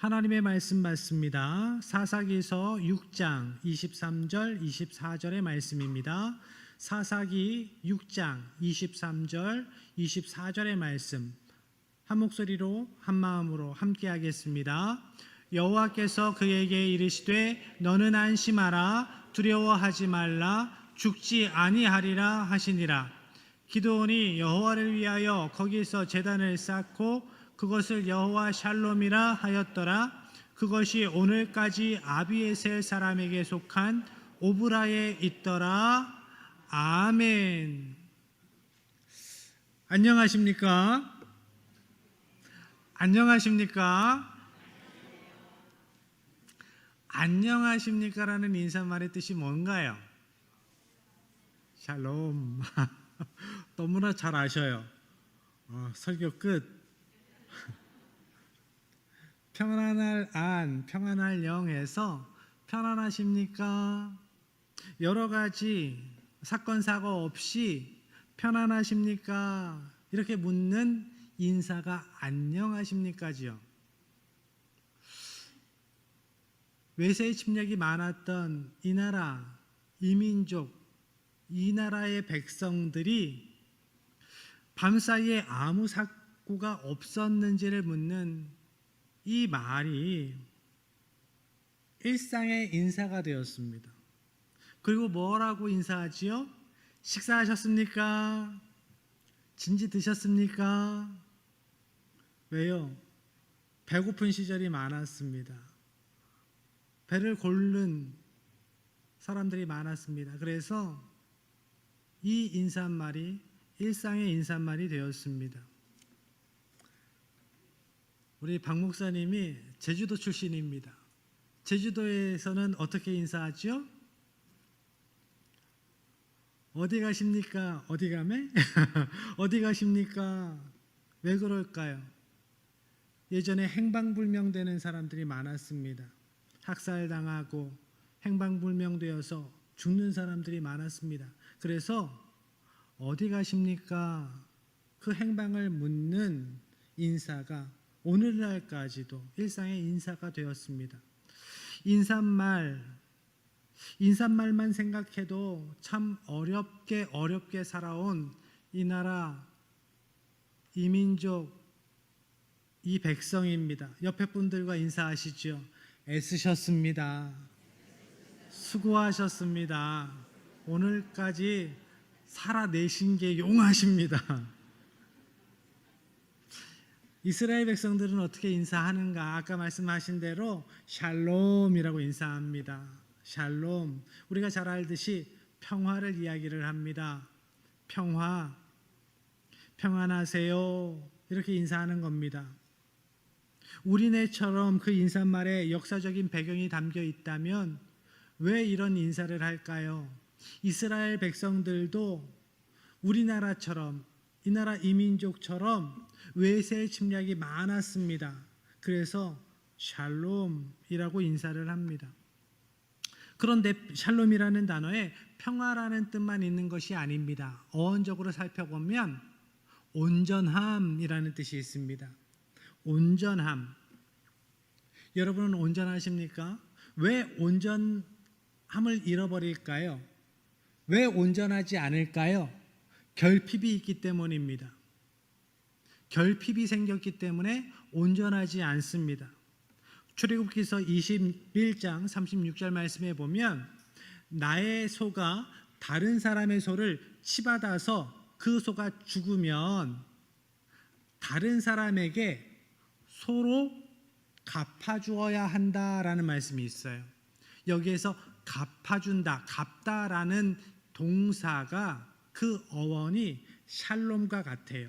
하나님의 말씀 받습니다. 사사기서 6장 23절 24절의 말씀입니다. 사사기 6장 23절 24절의 말씀 한 목소리로 한 마음으로 함께 하겠습니다. 여호와께서 그에게 이르시되 너는 안심하라 두려워하지 말라 죽지 아니하리라 하시니라. 기드온이 여호와를 위하여 거기서 제단을 쌓고 그것을 여호와 샬롬이라 하였더라. 그것이 오늘까지 아비에셀 사람에게 속한 오브라에 있더라. 아멘. 안녕하십니까? 안녕하십니까? 안녕하십니까라는 인사말의 뜻이 뭔가요? 샬롬. 너무나 잘 아셔요. 설교 끝. 평안할 안, 평안할 영에서 편안하십니까? 여러 가지 사건 사고 없이 편안하십니까? 이렇게 묻는 인사가 안녕하십니까지요. 외세의 침략이 많았던 이 나라, 이 민족, 이 나라의 백성들이 밤사이에 아무 사고가 없었는지를 묻는 이 말이 일상의 인사가 되었습니다. 그리고 뭐라고 인사하지요? 식사하셨습니까? 진지 드셨습니까? 왜요? 배고픈 시절이 많았습니다. 배를 고른 사람들이 많았습니다. 그래서 이 인사말이 일상의 인사말이 되었습니다. 우리 박 목사님이 제주도 출신입니다. 제주도에서는 어떻게 인사하죠? 어디 가십니까? 어디 가매? 어디 가십니까? 왜 그럴까요? 예전에 행방불명되는 사람들이 많았습니다. 학살당하고 행방불명되어서 죽는 사람들이 많았습니다. 그래서 어디 가십니까? 그 행방을 묻는 인사가 오늘날까지도 일상의 인사가 되었습니다. 인사말만 생각해도 참 어렵게 살아온 이 나라, 이 민족, 이 백성입니다. 옆에 분들과 인사하시죠. 애쓰셨습니다. 수고하셨습니다. 오늘까지 살아내신 게 용하십니다. 이스라엘 백성들은 어떻게 인사하는가? 아까 말씀하신 대로 샬롬이라고 인사합니다. 샬롬. 우리가 잘 알듯이 평화를 이야기를 합니다. 평화, 평안하세요. 이렇게 인사하는 겁니다. 우리네처럼 그 인사말에 역사적인 배경이 담겨 있다면 왜 이런 인사를 할까요? 이스라엘 백성들도 우리나라처럼 이 나라 이민족처럼 외세 침략이 많았습니다. 그래서 샬롬이라고 인사를 합니다. 그런데 샬롬이라는 단어에 평화라는 뜻만 있는 것이 아닙니다. 어원적으로 살펴보면 온전함이라는 뜻이 있습니다. 온전함. 여러분은 온전하십니까? 왜 온전함을 잃어버릴까요? 왜 온전하지 않을까요? 결핍이 있기 때문입니다. 결핍이 생겼기 때문에 온전하지 않습니다. 출애굽기서 21장 36절 말씀에 보면 나의 소가 다른 사람의 소를 치받아서 그 소가 죽으면 다른 사람에게 소로 갚아주어야 한다라는 말씀이 있어요. 여기에서 갚아준다, 갚다라는 동사가 그 어원이 샬롬과 같아요.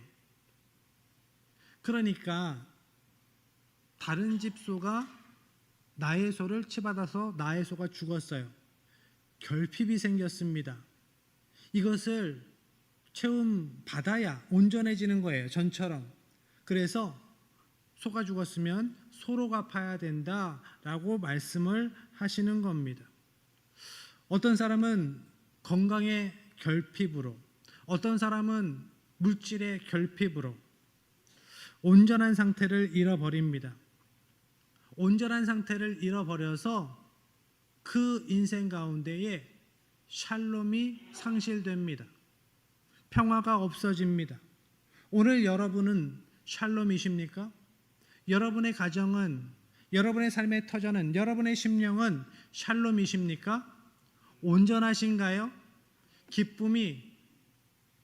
그러니까 다른 집 소가 나의 소를 치받아서 나의 소가 죽었어요. 결핍이 생겼습니다. 이것을 채움 받아야 온전해지는 거예요. 전처럼. 그래서 소가 죽었으면 소로 갚아야 된다라고 말씀을 하시는 겁니다. 어떤 사람은 건강의 결핍으로, 어떤 사람은 물질의 결핍으로 온전한 상태를 잃어버립니다. 온전한 상태를 잃어버려서 그 인생 가운데에 샬롬이 상실됩니다. 평화가 없어집니다. 오늘 여러분은 샬롬이십니까? 여러분의 가정은, 여러분의 삶의 터전은, 여러분의 심령은 샬롬이십니까? 온전하신가요? 기쁨이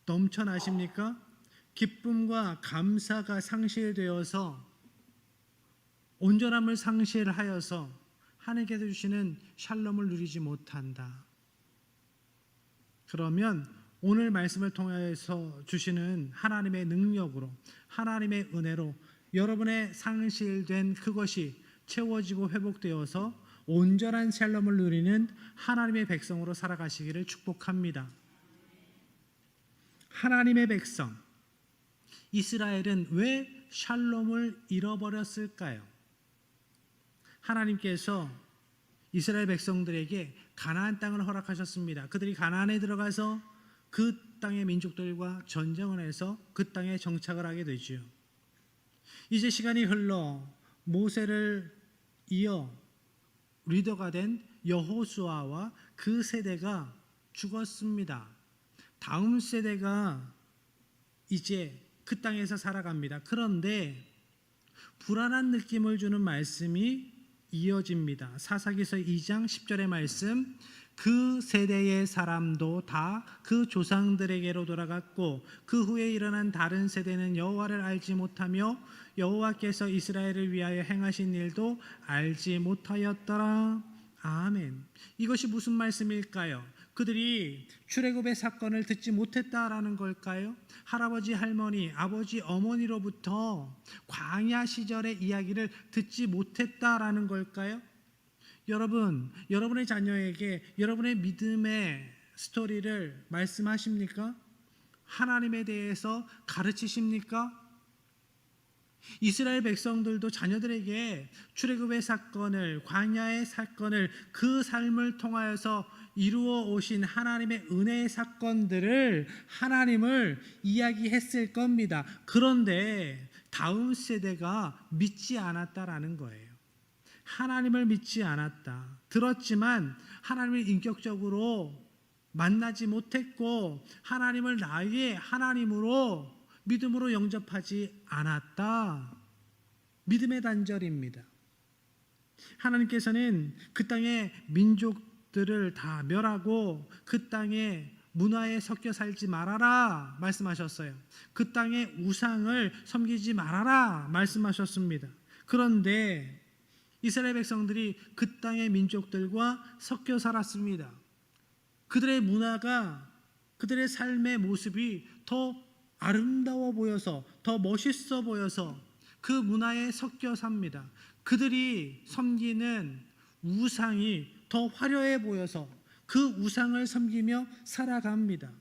넘쳐나십니까? 기쁨과 감사가 상실되어서, 온전함을 상실하여서 하나님께서 주시는 샬롬을 누리지 못한다. 그러면 오늘 말씀을 통해서 주시는 하나님의 능력으로, 하나님의 은혜로 여러분의 상실된 그것이 채워지고 회복되어서 온전한 샬롬을 누리는 하나님의 백성으로 살아가시기를 축복합니다. 하나님의 백성 이스라엘은 왜 샬롬을 잃어버렸을까요? 하나님께서 이스라엘 백성들에게 가나안 땅을 허락하셨습니다. 그들이 가나안에 들어가서 그 땅의 민족들과 전쟁을 해서 그 땅에 정착을 하게 되지요. 이제 시간이 흘러 모세를 이어 리더가 된 여호수아와 그 세대가 죽었습니다. 다음 세대가 이제 그 땅에서 살아갑니다. 그런데 불안한 느낌을 주는 말씀이 이어집니다. 사사기서 2장 10절의 말씀, 그 세대의 사람도 다 그 조상들에게로 돌아갔고 그 후에 일어난 다른 세대는 여호와를 알지 못하며 여호와께서 이스라엘을 위하여 행하신 일도 알지 못하였더라. 아멘. 이것이 무슨 말씀일까요? 그들이 출애굽의 사건을 듣지 못했다라는 걸까요? 할아버지, 할머니, 아버지, 어머니로부터 광야 시절의 이야기를 듣지 못했다라는 걸까요? 여러분, 여러분의 자녀에게 여러분의 믿음의 스토리를 말씀하십니까? 하나님에 대해서 가르치십니까? 이스라엘 백성들도 자녀들에게 출애굽의 사건을, 광야의 사건을, 그 삶을 통하여서 이루어 오신 하나님의 은혜의 사건들을, 하나님을 이야기했을 겁니다. 그런데 다음 세대가 믿지 않았다라는 거예요. 하나님을 믿지 않았다. 들었지만 하나님을 인격적으로 만나지 못했고 하나님을 나의 하나님으로 믿음으로 영접하지 않았다. 믿음의 단절입니다. 하나님께서는 그 땅의 민족들을 다 멸하고 그 땅의 문화에 섞여 살지 말아라 말씀하셨어요. 그 땅의 우상을 섬기지 말아라 말씀하셨습니다. 그런데 이스라엘 백성들이 그 땅의 민족들과 섞여 살았습니다. 그들의 문화가, 그들의 삶의 모습이 더 아름다워 보여서, 더 멋있어 보여서 그 문화에 섞여 삽니다. 그들이 섬기는 우상이 더 화려해 보여서 그 우상을 섬기며 살아갑니다.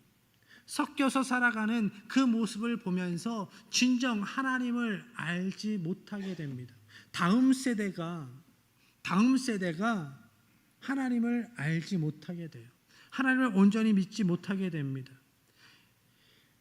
섞여서 살아가는 그 모습을 보면서 진정 하나님을 알지 못하게 됩니다. 다음 세대가 하나님을 알지 못하게 돼요. 하나님을 온전히 믿지 못하게 됩니다.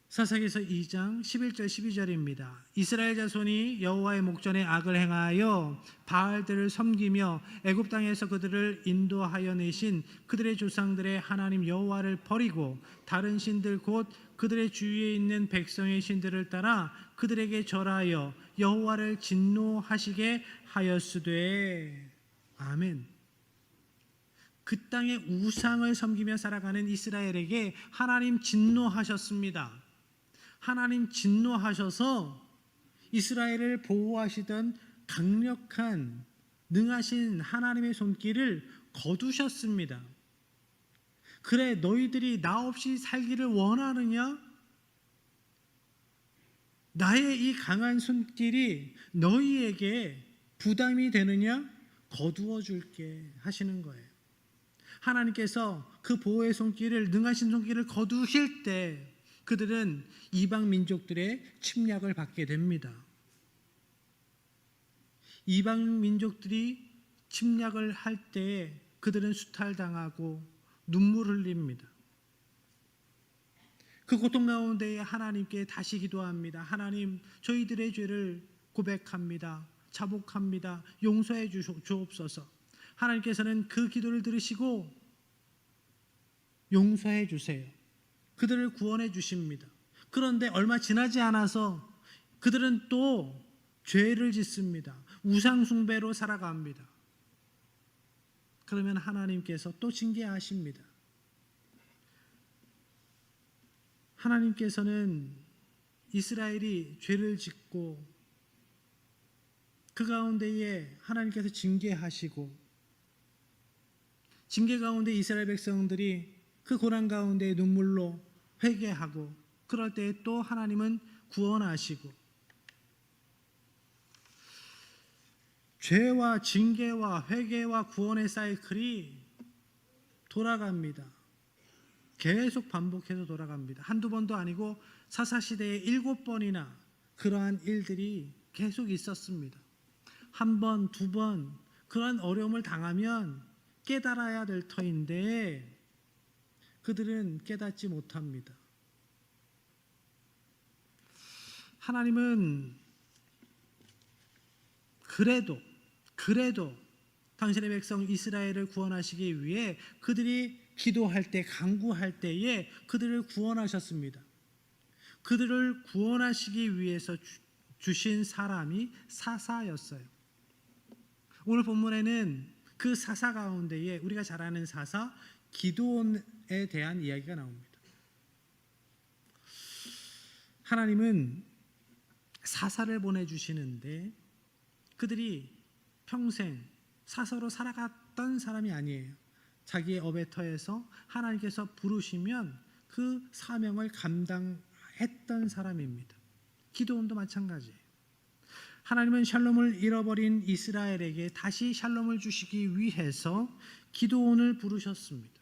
사사기서 2장 11절 12절입니다. 이스라엘 자손이 여호와의 목전에 악을 행하여 바알들을 섬기며 애굽 땅에서 그들을 인도하여 내신 그들의 조상들의 하나님 여호와를 버리고 다른 신들 곧 그들의 주위에 있는 백성의 신들을 따라 그들에게 절하여 여호와를 진노하시게 하였으되. 아멘. 그 땅의 우상을 섬기며 살아가는 이스라엘에게 하나님 진노하셨습니다. 하나님 진노하셔서 이스라엘을 보호하시던 강력한 능하신 하나님의 손길을 거두셨습니다. 그래, 너희들이 나 없이 살기를 원하느냐? 나의 이 강한 손길이 너희에게 부담이 되느냐? 거두어 줄게 하시는 거예요. 하나님께서 그 보호의 손길을, 능하신 손길을 거두실 때 그들은 이방 민족들의 침략을 받게 됩니다. 이방 민족들이 침략을 할 때 그들은 수탈당하고 눈물 흘립니다. 그 고통 가운데에 하나님께 다시 기도합니다. 하나님, 저희들의 죄를 고백합니다. 자복합니다. 용서해 주옵소서. 하나님께서는 그 기도를 들으시고 용서해 주세요. 그들을 구원해 주십니다. 그런데 얼마 지나지 않아서 그들은 또 죄를 짓습니다. 우상 숭배로 살아갑니다. 그러면 하나님께서 또 징계하십니다. 하나님께서는 이스라엘이 죄를 짓고 그 가운데에 하나님께서 징계하시고, 징계 가운데 이스라엘 백성들이 그 고난 가운데 눈물로 회개하고, 그럴 때 또 하나님은 구원하시고, 죄와 징계와 회개와 구원의 사이클이 돌아갑니다. 계속 반복해서 돌아갑니다. 한두 번도 아니고 사사시대에 7번이나 그러한 일들이 계속 있었습니다. 한 번, 두 번 그러한 어려움을 당하면 깨달아야 될 터인데 그들은 깨닫지 못합니다. 하나님은 그래도 당신의 백성 이스라엘을 구원하시기 위해 그들이 기도할 때, 간구할 때에 그들을 구원하셨습니다. 그들을 구원하시기 위해서 주신 사람이 사사였어요. 오늘 본문에는 그 사사 가운데에 우리가 잘 아는 사사 기드온에 대한 이야기가 나옵니다. 하나님은 사사를 보내주시는데 그들이 평생 사서로 살아갔던 사람이 아니에요. 자기의 업의 터에서 하나님께서 부르시면 그 사명을 감당했던 사람입니다. 기드온도 마찬가지예요. 하나님은 샬롬을 잃어버린 이스라엘에게 다시 샬롬을 주시기 위해서 기드온을 부르셨습니다.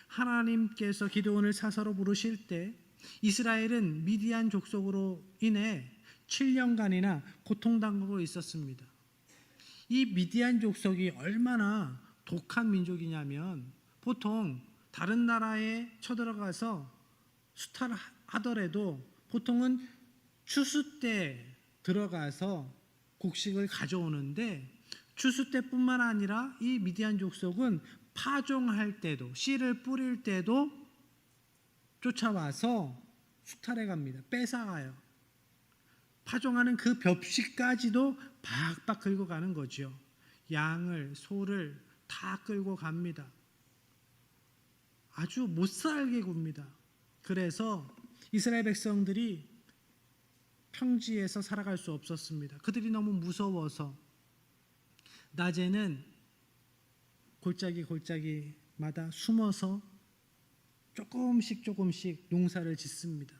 하나님께서 기드온을 사서로 부르실 때 이스라엘은 미디안 족속으로 인해 7년간이나 고통당하고 있었습니다. 이 미디안 족속이 얼마나 독한 민족이냐면 보통 다른 나라에 쳐들어가서 수탈을 하더라도 보통은 추수 때 들어가서 곡식을 가져오는데 추수 때뿐만 아니라 이 미디안 족속은 파종할 때도 씨를 뿌릴 때도 쫓아와서 수탈해 갑니다. 뺏어가요. 파종하는 그 벽시까지도 박박 끌고 가는 거죠. 양을, 소를 다 끌고 갑니다. 아주 못살게 굽니다. 그래서 이스라엘 백성들이 평지에서 살아갈 수 없었습니다. 그들이 너무 무서워서 낮에는 골짜기마다 숨어서 조금씩 농사를 짓습니다.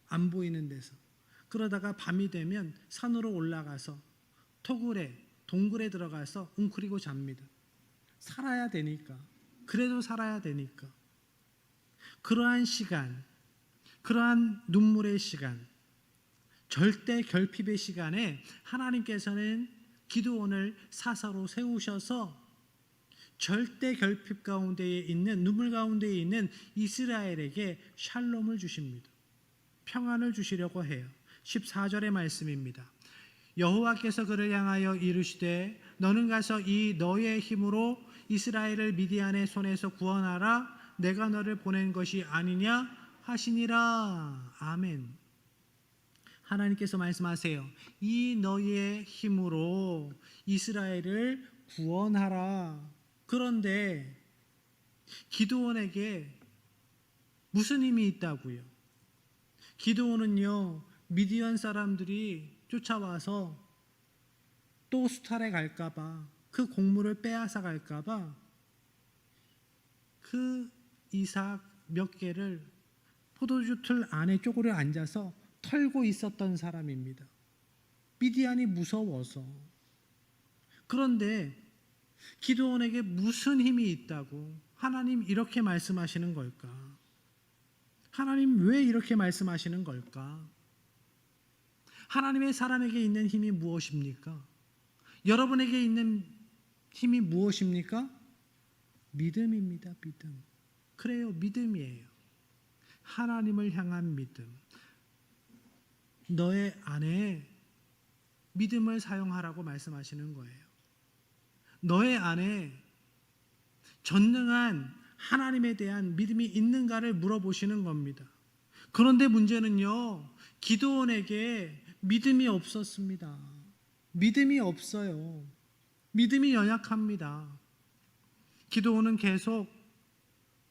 안 보이는 데서. 그러다가 밤이 되면 산으로 올라가서 동굴에 들어가서 웅크리고 잡니다. 살아야 되니까. 그래도 살아야 되니까. 그러한 시간, 그러한 눈물의 시간, 절대 결핍의 시간에 하나님께서는 기드온을 사사로 세우셔서 절대 결핍 가운데에 있는, 눈물 가운데에 있는 이스라엘에게 샬롬을 주십니다. 평안을 주시려고 해요. 14절의 말씀입니다. 여호와께서 그를 향하여 이르시되 너는 가서 이 너의 힘으로 이스라엘을 미디안의 손에서 구원하라. 내가 너를 보낸 것이 아니냐 하시니라. 아멘. 하나님께서 말씀하세요. 이 너의 힘으로 이스라엘을 구원하라. 그런데 기드온에게 무슨 힘이 있다고요? 기드온은요, 미디안 사람들이 쫓아와서 또 수탈해 갈까봐, 그 곡물을 빼앗아 갈까봐 그 이삭 몇 개를 포도주 틀 안에 쪼그려 앉아서 털고 있었던 사람입니다. 미디안이 무서워서. 그런데 기드온에게 무슨 힘이 있다고 하나님 이렇게 말씀하시는 걸까? 하나님 왜 이렇게 말씀하시는 걸까? 하나님의 사람에게 있는 힘이 무엇입니까? 여러분에게 있는 힘이 무엇입니까? 믿음입니다. 믿음. 그래요, 믿음이에요. 하나님을 향한 믿음. 너의 안에 믿음을 사용하라고 말씀하시는 거예요. 너의 안에 전능한 하나님에 대한 믿음이 있는가를 물어보시는 겁니다. 그런데 문제는요, 기드온에게 믿음이 없었습니다. 믿음이 없어요. 믿음이 연약합니다. 기드온은 계속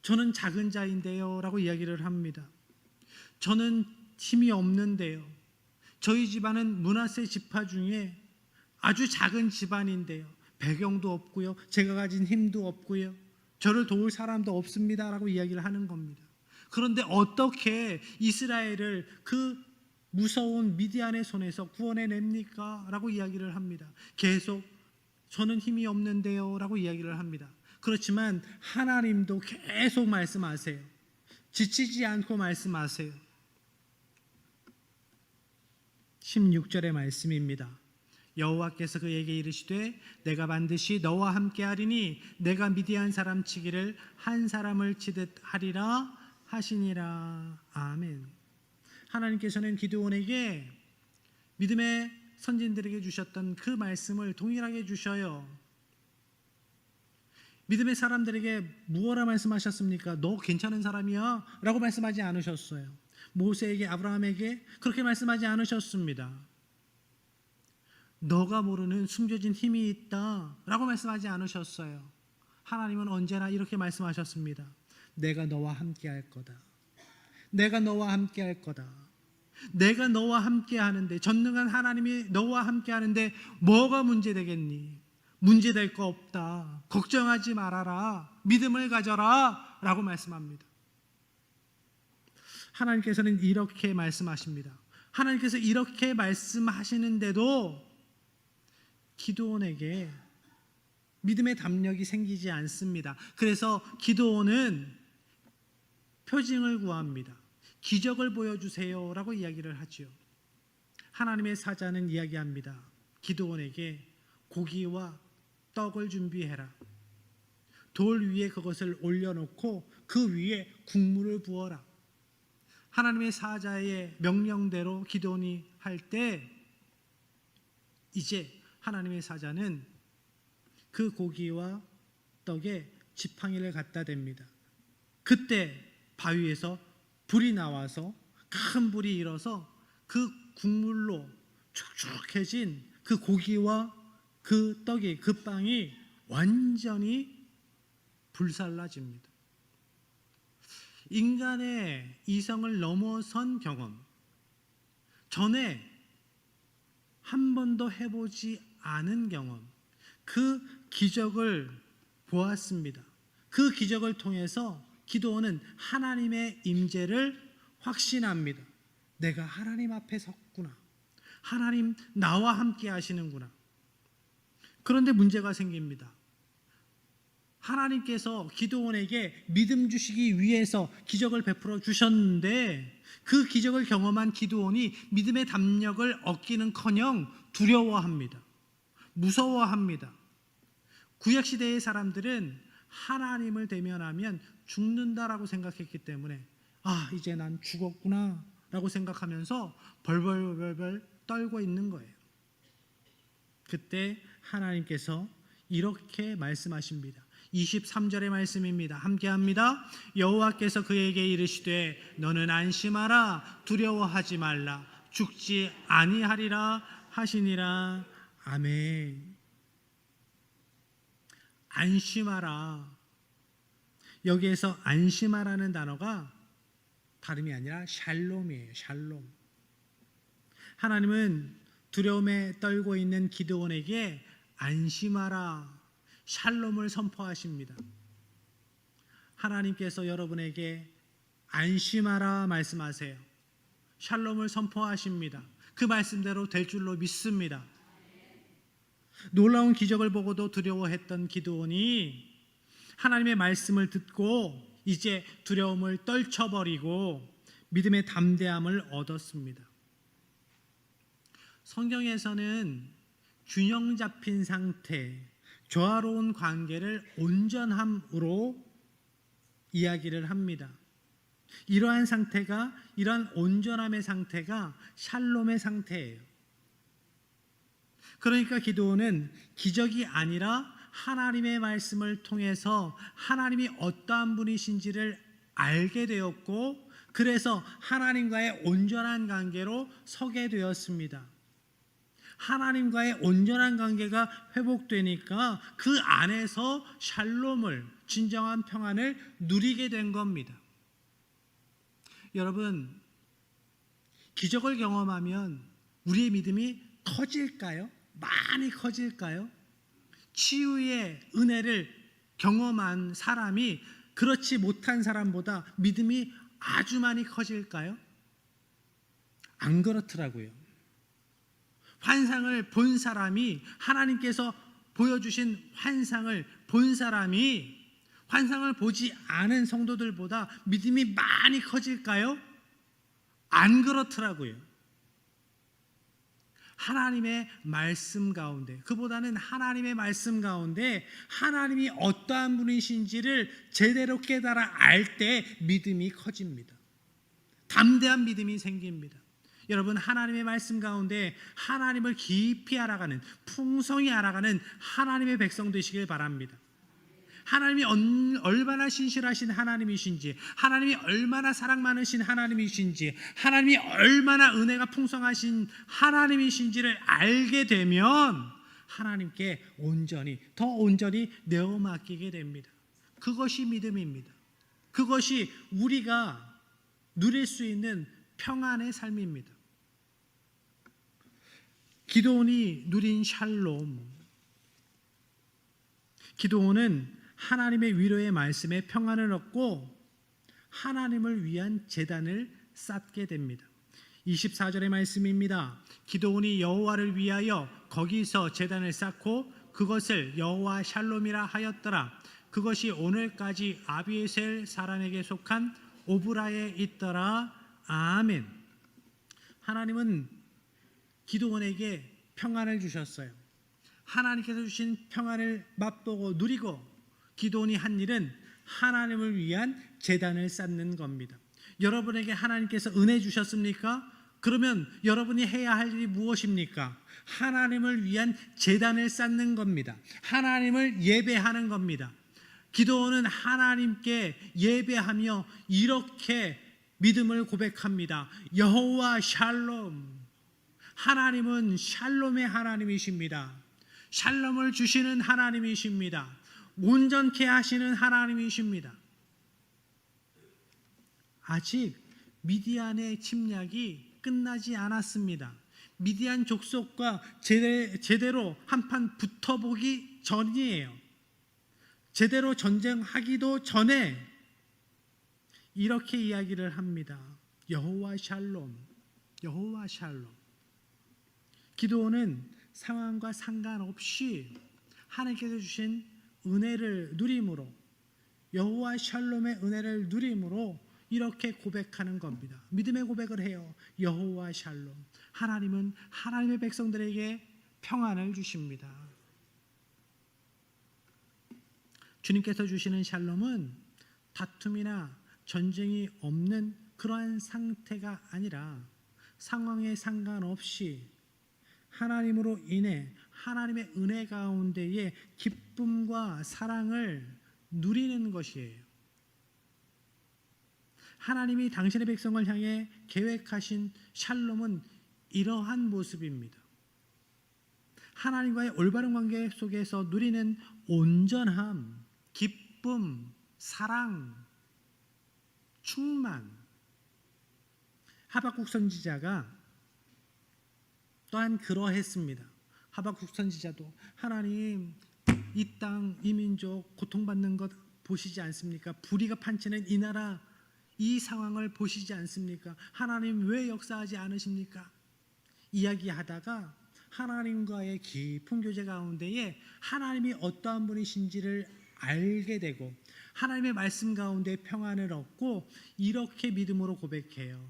저는 작은 자인데요 라고 이야기를 합니다. 저는 힘이 없는데요. 저희 집안은 므낫세 지파 중에 아주 작은 집안인데요. 배경도 없고요. 제가 가진 힘도 없고요. 저를 도울 사람도 없습니다 라고 이야기를 하는 겁니다. 그런데 어떻게 이스라엘을 그 무서운 미디안의 손에서 구원해냅니까? 라고 이야기를 합니다. 계속 저는 힘이 없는데요 라고 이야기를 합니다. 그렇지만 하나님도 계속 말씀하세요. 지치지 않고 말씀하세요. 16절의 말씀입니다. 여호와께서 그에게 이르시되 내가 반드시 너와 함께하리니 내가 미디안 사람 치기를 한 사람을 치듯 하리라 하시니라. 아멘. 하나님께서는 기드온에게 믿음의 선진들에게 주셨던 그 말씀을 동일하게 주셔요. 믿음의 사람들에게 무엇라 말씀하셨습니까? 너 괜찮은 사람이야 라고 말씀하지 않으셨어요. 모세에게, 아브라함에게 그렇게 말씀하지 않으셨습니다. 너가 모르는 숨겨진 힘이 있다 라고 말씀하지 않으셨어요. 하나님은 언제나 이렇게 말씀하셨습니다. 내가 너와 함께 할 거다. 내가 너와 함께 할 거다. 내가 너와 함께 하는데, 전능한 하나님이 너와 함께 하는데 뭐가 문제되겠니? 문제될 거 없다. 걱정하지 말아라. 믿음을 가져라 라고 말씀합니다. 하나님께서는 이렇게 말씀하십니다. 하나님께서 이렇게 말씀하시는데도 기드온에게 믿음의 담력이 생기지 않습니다. 그래서 기드온은 표징을 구합니다. 기적을 보여주세요 라고 이야기를 하죠. 하나님의 사자는 이야기합니다. 기드온에게 고기와 떡을 준비해라. 돌 위에 그것을 올려놓고 그 위에 국물을 부어라. 하나님의 사자의 명령대로 기드온이 할 때 이제 하나님의 사자는 그 고기와 떡에 지팡이를 갖다 댑니다. 그때 바위에서 불이 나와서 큰 불이 일어서 그 국물로 촉촉해진 그 고기와 그 떡이, 그 빵이 완전히 불살라집니다. 인간의 이성을 넘어선 경험, 전에 한 번도 해보지 않은 경험, 그 기적을 보았습니다. 그 기적을 통해서 기드온은 하나님의 임재를 확신합니다. 내가 하나님 앞에 섰구나. 하나님 나와 함께 하시는구나. 그런데 문제가 생깁니다. 하나님께서 기드온에게 믿음 주시기 위해서 기적을 베풀어 주셨는데 그 기적을 경험한 기드온이 믿음의 담력을 얻기는커녕 두려워합니다. 무서워합니다. 구약시대의 사람들은 하나님을 대면하면 죽는다라고 생각했기 때문에 이제 난 죽었구나 라고 생각하면서 벌벌벌 떨고 있는 거예요. 그때 하나님께서 이렇게 말씀하십니다. 23절의 말씀입니다. 함께합니다. 여호와께서 그에게 이르시되 너는 안심하라. 두려워하지 말라. 죽지 아니하리라 하시니라. 아멘. 안심하라. 여기에서 안심하라는 단어가 다름이 아니라 샬롬이에요. 샬롬. 하나님은 두려움에 떨고 있는 기드온에게 안심하라, 샬롬을 선포하십니다. 하나님께서 여러분에게 안심하라 말씀하세요. 샬롬을 선포하십니다. 그 말씀대로 될 줄로 믿습니다. 놀라운 기적을 보고도 두려워했던 기드온이 하나님의 말씀을 듣고 이제 두려움을 떨쳐버리고 믿음의 담대함을 얻었습니다. 성경에서는 균형 잡힌 상태, 조화로운 관계를 온전함으로 이야기를 합니다. 이러한 상태가, 이러한 온전함의 상태가 샬롬의 상태예요. 그러니까 기도는 기적이 아니라 하나님의 말씀을 통해서 하나님이 어떠한 분이신지를 알게 되었고, 그래서 하나님과의 온전한 관계로 서게 되었습니다. 하나님과의 온전한 관계가 회복되니까 그 안에서 샬롬을, 진정한 평안을 누리게 된 겁니다. 여러분, 기적을 경험하면 우리의 믿음이 커질까요? 많이 커질까요? 치유의 은혜를 경험한 사람이 그렇지 못한 사람보다 믿음이 아주 많이 커질까요? 안 그렇더라고요. 환상을 본 사람이, 하나님께서 보여주신 환상을 본 사람이 환상을 보지 않은 성도들보다 믿음이 많이 커질까요? 안 그렇더라고요. 하나님의 말씀 가운데, 그보다는 하나님의 말씀 가운데 하나님이 어떠한 분이신지를 제대로 깨달아 알 때 믿음이 커집니다. 담대한 믿음이 생깁니다. 여러분, 하나님의 말씀 가운데 하나님을 깊이 알아가는, 풍성히 알아가는 하나님의 백성 되시길 바랍니다. 하나님이 얼마나 신실하신 하나님이신지, 하나님이 얼마나 사랑 많으신 하나님이신지, 하나님이 얼마나 은혜가 풍성하신 하나님이신지를 알게 되면 하나님께 온전히, 더 온전히 내어 맡기게 됩니다. 그것이 믿음입니다. 그것이 우리가 누릴 수 있는 평안의 삶입니다. 기도원이 누린 샬롬. 기도원은 하나님의 위로의 말씀에 평안을 얻고 하나님을 위한 제단을 쌓게 됩니다. 24절의 말씀입니다. 기도원이 여호와를 위하여 거기서 제단을 쌓고 그것을 여호와 샬롬이라 하였더라. 그것이 오늘까지 아비에셀 사람에게 속한 오브라에 있더라. 아멘. 하나님은 기도원에게 평안을 주셨어요. 하나님께서 주신 평안을 맛보고 누리고 기도원이 한 일은 하나님을 위한 제단을 쌓는 겁니다. 여러분에게 하나님께서 은혜 주셨습니까? 그러면 여러분이 해야 할 일이 무엇입니까? 하나님을 위한 제단을 쌓는 겁니다. 하나님을 예배하는 겁니다. 기도원은 하나님께 예배하며 이렇게 믿음을 고백합니다. 여호와 샬롬. 하나님은 샬롬의 하나님이십니다. 샬롬을 주시는 하나님이십니다. 온전케 하시는 하나님이십니다. 아직 미디안의 침략이 끝나지 않았습니다. 미디안 족속과 제대로 한판 붙어보기 전이에요. 제대로 전쟁하기도 전에 이렇게 이야기를 합니다. 여호와 샬롬, 여호와 샬롬. 기도원은 상황과 상관없이 하나님께서 주신 은혜를 누림으로, 여호와 샬롬의 은혜를 누림으로 이렇게 고백하는 겁니다. 믿음의 고백을 해요. 여호와 샬롬. 하나님은 하나님의 백성들에게 평안을 주십니다. 주님께서 주시는 샬롬은 다툼이나 전쟁이 없는 그러한 상태가 아니라 상황에 상관없이 하나님으로 인해 하나님의 은혜 가운데에 기쁨과 사랑을 누리는 것이에요. 하나님이 당신의 백성을 향해 계획하신 샬롬은 이러한 모습입니다. 하나님과의 올바른 관계 속에서 누리는 온전함, 기쁨, 사랑, 충만. 하박국 선지자가 또한 그러했습니다. 하박국 선지자도 하나님, 이 땅, 이 민족 고통받는 것 보시지 않습니까? 불의가 판치는 이 나라, 이 상황을 보시지 않습니까? 하나님 왜 역사하지 않으십니까? 이야기하다가 하나님과의 깊은 교제 가운데에 하나님이 어떠한 분이신지를 알게 되고 하나님의 말씀 가운데 평안을 얻고 이렇게 믿음으로 고백해요.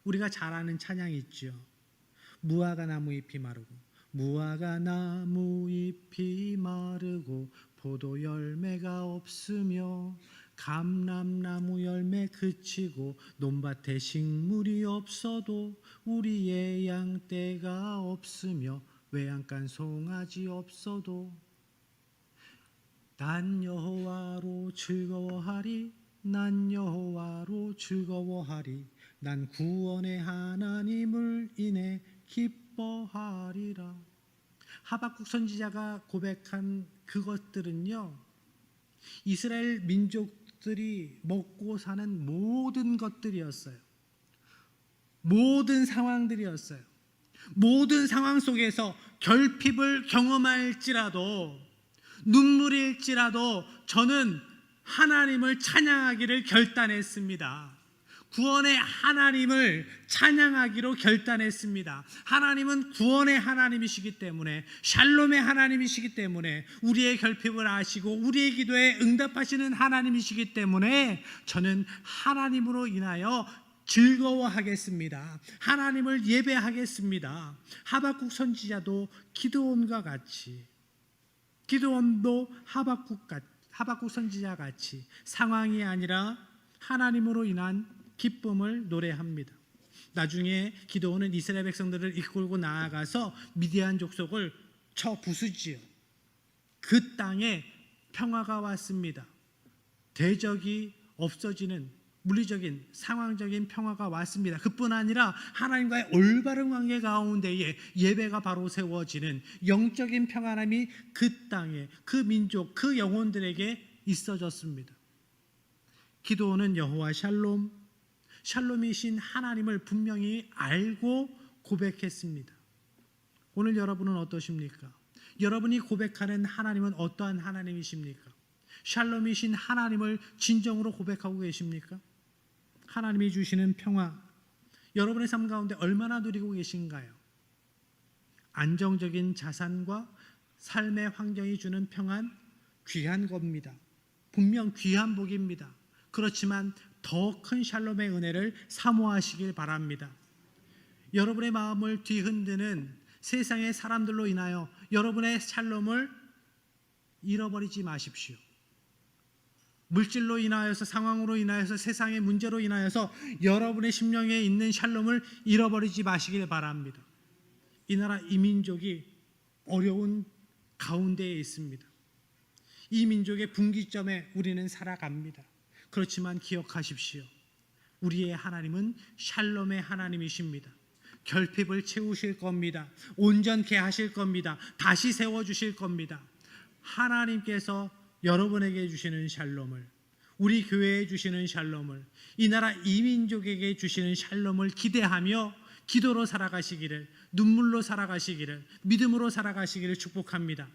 우리가 잘 아는 찬양이 있죠. 무화과 나무 잎이 마르고, 무화과 나무 잎이 마르고 포도 열매가 없으며 감람나무 열매 그치고 논밭에 식물이 없어도 우리의 양떼가 없으며. 외양간 송아지 없어도 난 여호와로 즐거워하리. 난 여호와로 즐거워하리. 난 구원의 하나님을 인해 기뻐하리라. 하박국 선지자가 고백한 그것들은요, 이스라엘 민족들이 먹고 사는 모든 것들이었어요. 모든 상황들이었어요. 모든 상황 속에서 결핍을 경험할지라도, 눈물일지라도 저는 하나님을 찬양하기를 결단했습니다. 구원의 하나님을 찬양하기로 결단했습니다. 하나님은 구원의 하나님이시기 때문에, 샬롬의 하나님이시기 때문에, 우리의 결핍을 아시고 우리의 기도에 응답하시는 하나님이시기 때문에 저는 하나님으로 인하여 즐거워하겠습니다. 하나님을 예배하겠습니다. 하박국 선지자도 기드온과 같이, 기드온도 하박국 선지자 같이 상황이 아니라 하나님으로 인한 기쁨을 노래합니다. 나중에 기드온은 이스라엘 백성들을 이끌고 나아가서 미디안 족속을 쳐 부수지요. 그 땅에 평화가 왔습니다. 대적이 없어지는 물리적인 상황적인 평화가 왔습니다. 그뿐 아니라 하나님과의 올바른 관계 가운데에 예배가 바로 세워지는 영적인 평안함이 그 땅에, 그 민족, 그 영혼들에게 있어졌습니다. 기드온은 여호와 샬롬이신 하나님을 분명히 알고 고백했습니다. 오늘 여러분은 어떠십니까? 여러분이 고백하는 하나님은 어떠한 하나님이십니까? 샬롬이신 하나님을 진정으로 고백하고 계십니까? 하나님이 주시는 평화, 여러분의 삶 가운데 얼마나 누리고 계신가요? 안정적인 자산과 삶의 환경이 주는 평안, 귀한 겁니다. 분명 귀한 복입니다. 그렇지만 더 큰 샬롬의 은혜를 사모하시길 바랍니다. 여러분의 마음을 뒤흔드는 세상의 사람들로 인하여 여러분의 샬롬을 잃어버리지 마십시오. 물질로 인하여서, 상황으로 인하여서, 세상의 문제로 인하여서 여러분의 심령에 있는 샬롬을 잃어버리지 마시길 바랍니다. 이 나라, 이 민족이 어려운 가운데에 있습니다. 이 민족의 분기점에 우리는 살아갑니다. 그렇지만 기억하십시오. 우리의 하나님은 샬롬의 하나님이십니다. 결핍을 채우실 겁니다. 온전케 하실 겁니다. 다시 세워주실 겁니다. 하나님께서 여러분에게 주시는 샬롬을, 우리 교회에 주시는 샬롬을, 이 나라 이 민족에게 주시는 샬롬을 기대하며 기도로 살아가시기를, 눈물로 살아가시기를, 믿음으로 살아가시기를 축복합니다.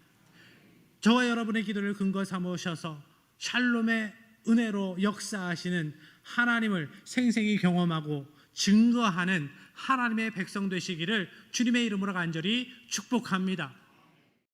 저와 여러분의 기도를 근거 삼으셔서 샬롬의 은혜로 역사하시는 하나님을 생생히 경험하고 증거하는 하나님의 백성 되시기를 주님의 이름으로 간절히 축복합니다.